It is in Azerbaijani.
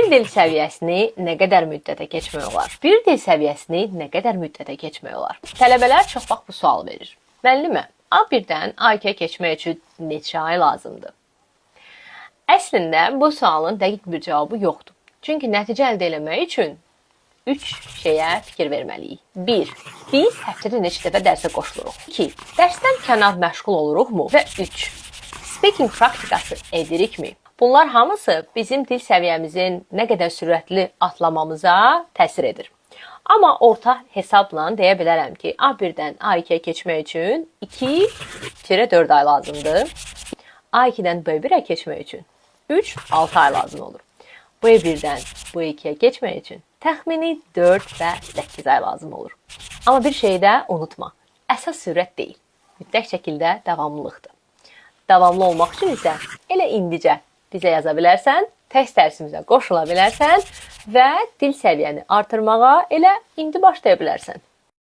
Bir dil səviyyəsini nə qədər müddətə keçmək olar? Bir dil səviyyəsini nə qədər müddətə keçmək olar? Tələbələr çox vaxt bu sual verir. Müəllimə, A1-dən A2-yə keçmək üçün neçə ay lazımdır? Əslində, bu sualın dəqiq bir cavabı yoxdur. Çünki nəticə əldə etmək üçün 3 şeyə fikir verməliyik. 1. Biz həftədə neçə dəfə dərsə qoşuluruq? 2. Dərsdən kənar məşğul oluruqmu? Və 3. Speaking praktikası edirikmi? Bunlar hamısı bizim dil səviyyəmizin nə qədər sürətli atlamamıza təsir edir. Amma orta hesabla deyə bilərəm ki, A1-dən A2-yə keçmək üçün 2-4 ay lazımdır. A2-dən B1-ə keçmək üçün 3-6 ay lazım olur. B1-dən B2-yə keçmək üçün təxmini 4 və 8 ay lazım olur. Amma bir şey də unutma, əsas sürət deyil, mütləq şəkildə davamlılıqdır. Davamlı olmaq üçün isə elə indicə bizə yaza bilərsən, test dərsimizə qoşula bilərsən və dil səviyyəni artırmağa elə indi başlaya bilərsən.